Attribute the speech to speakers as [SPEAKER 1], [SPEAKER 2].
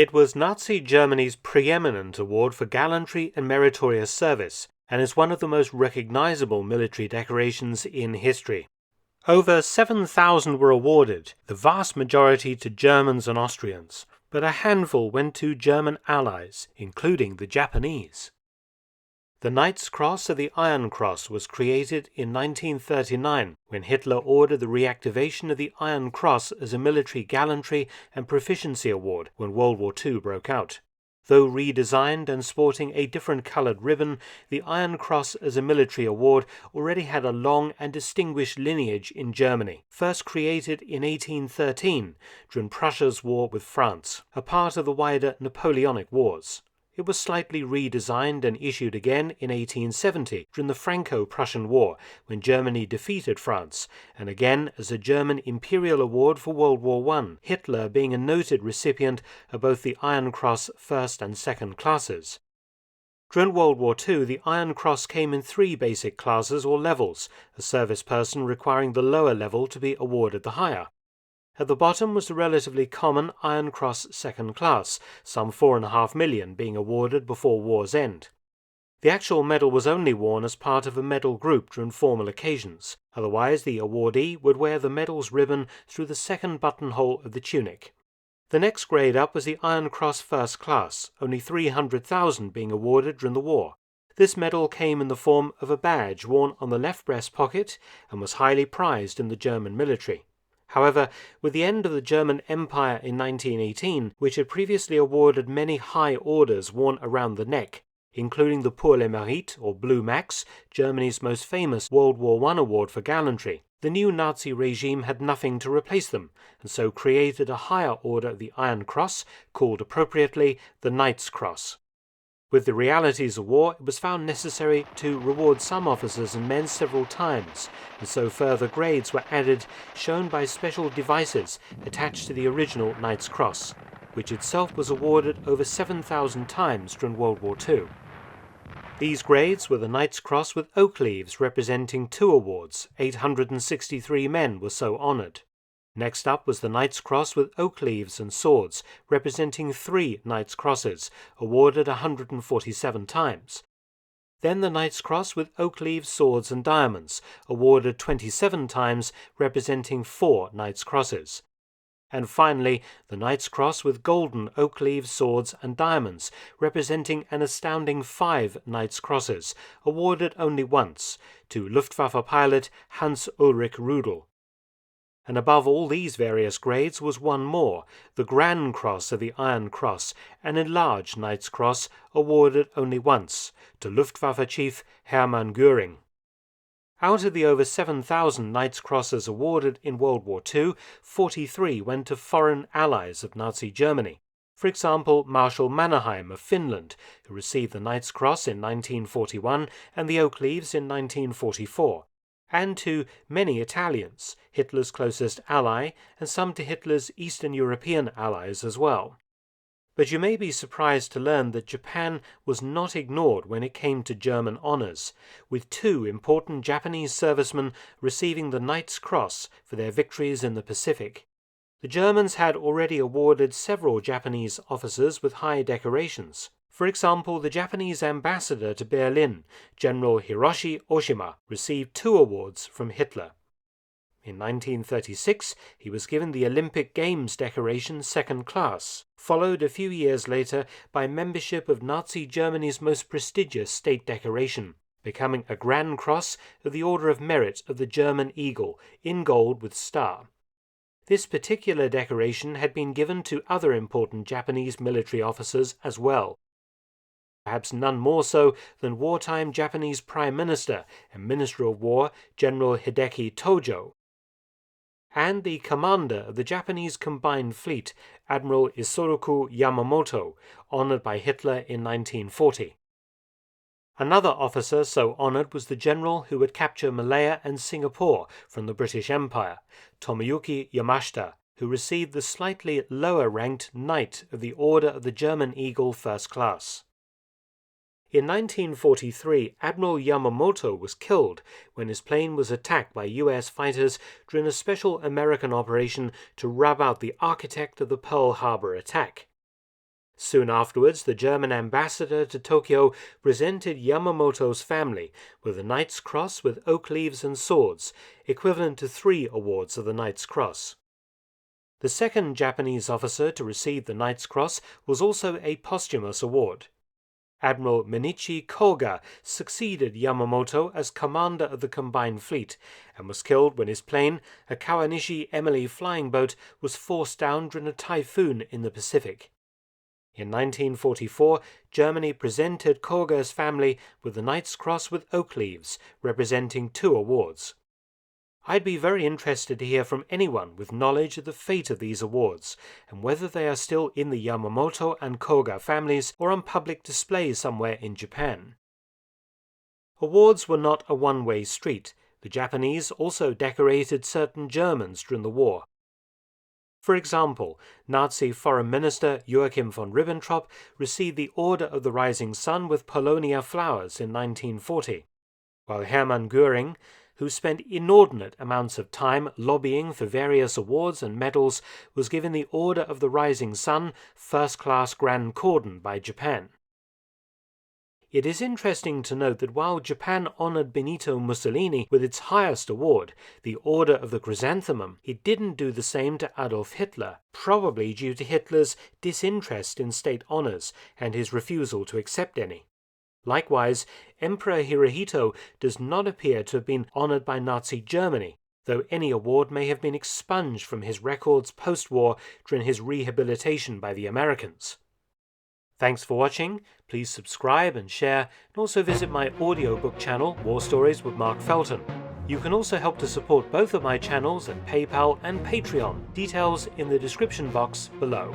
[SPEAKER 1] It was Nazi Germany's preeminent award for gallantry and meritorious service, and is one of the most recognizable military decorations in history. Over 7,000 were awarded, the vast majority to Germans and Austrians, but a handful went to German allies, including the Japanese. The Knight's Cross of the Iron Cross was created in 1939 when Hitler ordered the reactivation of the Iron Cross as a military gallantry and proficiency award when World War II broke out. Though redesigned and sporting a different colored ribbon, the Iron Cross as a military award already had a long and distinguished lineage in Germany, first created in 1813 during Prussia's war with France, a part of the wider Napoleonic Wars. It was slightly redesigned and issued again in 1870 during the Franco-Prussian War when Germany defeated France, and again as a German Imperial Award for World War I, Hitler being a noted recipient of both the Iron Cross first and second classes. During World War II, the Iron Cross came in 3 basic classes or levels, a service person requiring the lower level to be awarded the higher. At the bottom was the relatively common Iron Cross second class, some 4.5 million being awarded before war's end. The actual medal was only worn as part of a medal group during formal occasions, otherwise the awardee would wear the medal's ribbon through the second buttonhole of the tunic. The next grade up was the Iron Cross first class, only 300,000 being awarded during the war. This medal came in the form of a badge worn on the left breast pocket and was highly prized in the German military. However, with the end of the German Empire in 1918, which had previously awarded many high orders worn around the neck, including the Pour le Mérite, or Blue Max, Germany's most famous World War I award for gallantry, the new Nazi regime had nothing to replace them, and so created a higher order of the Iron Cross, called appropriately the Knight's Cross. With the realities of war, it was found necessary to reward some officers and men several times, and so further grades were added, shown by special devices attached to the original Knight's Cross, which itself was awarded over 7,000 times during World War II. These grades were the Knight's Cross with oak leaves representing 2 awards. 863 men were so honored. Next up was the Knight's Cross with oak leaves and swords, representing 3 Knight's Crosses, awarded 147 times. Then the Knight's Cross with oak leaves, swords and diamonds, awarded 27 times, representing 4 Knight's Crosses. And finally, the Knight's Cross with golden oak leaves, swords and diamonds, representing an astounding 5 Knight's Crosses, awarded only once, to Luftwaffe pilot Hans Ulrich Rudel. And above all these various grades was one more, the Grand Cross of the Iron Cross, an enlarged Knight's Cross, awarded only once, to Luftwaffe Chief Hermann Göring. Out of the over 7,000 Knight's Crosses awarded in World War II, 43 went to foreign allies of Nazi Germany. For example, Marshal Mannerheim of Finland, who received the Knight's Cross in 1941 and the oak leaves in 1944. And to many Italians, Hitler's closest ally, and some to Hitler's Eastern European allies as well. But you may be surprised to learn that Japan was not ignored when it came to German honors, with 2 important Japanese servicemen receiving the Knight's Cross for their victories in the Pacific. The Germans had already awarded several Japanese officers with high decorations. For example, the Japanese ambassador to Berlin, General Hiroshi Oshima, received 2 awards from Hitler. In 1936, he was given the Olympic Games decoration second class, followed a few years later by membership of Nazi Germany's most prestigious state decoration, becoming a Grand Cross of the Order of Merit of the German Eagle, in gold with star. This particular decoration had been given to other important Japanese military officers as well. Perhaps none more so than wartime Japanese Prime Minister and Minister of War General Hideki Tojo, and the commander of the Japanese Combined Fleet, Admiral Isoroku Yamamoto, honored by Hitler in 1940. Another officer so honored was the general who would capture Malaya and Singapore from the British Empire, Tomoyuki Yamashita, who received the slightly lower-ranked Knight of the Order of the German Eagle First Class. In 1943, Admiral Yamamoto was killed when his plane was attacked by U.S. fighters during a special American operation to rub out the architect of the Pearl Harbor attack. Soon afterwards, the German ambassador to Tokyo presented Yamamoto's family with the Knight's Cross with oak leaves and swords, equivalent to 3 awards of the Knight's Cross. The second Japanese officer to receive the Knight's Cross was also a posthumous award. Admiral Minichi Koga succeeded Yamamoto as commander of the combined fleet and was killed when his plane, a Kawanishi Emily flying boat, was forced down during a typhoon in the Pacific. In 1944, Germany presented Koga's family with the Knight's Cross with oak leaves, representing 2 awards. I'd be very interested to hear from anyone with knowledge of the fate of these awards, and whether they are still in the Yamamoto and Koga families or on public display somewhere in Japan. Awards were not a one-way street. The Japanese also decorated certain Germans during the war. For example, Nazi Foreign Minister Joachim von Ribbentrop received the Order of the Rising Sun with Polonia flowers in 1940, while Hermann Göring, who spent inordinate amounts of time lobbying for various awards and medals, was given the Order of the Rising Sun First-Class Grand Cordon by Japan. It is interesting to note that while Japan honored Benito Mussolini with its highest award, the Order of the Chrysanthemum, it didn't do the same to Adolf Hitler, probably due to Hitler's disinterest in state honors and his refusal to accept any. Likewise, Emperor Hirohito does not appear to have been honored by Nazi Germany, though any award may have been expunged from his records post-war during his rehabilitation by the Americans. Thanks for watching. Please subscribe and share, and also visit my audiobook channel, War Stories with Mark Felton. You can also help to support both of my channels at PayPal and Patreon, details in the description box below.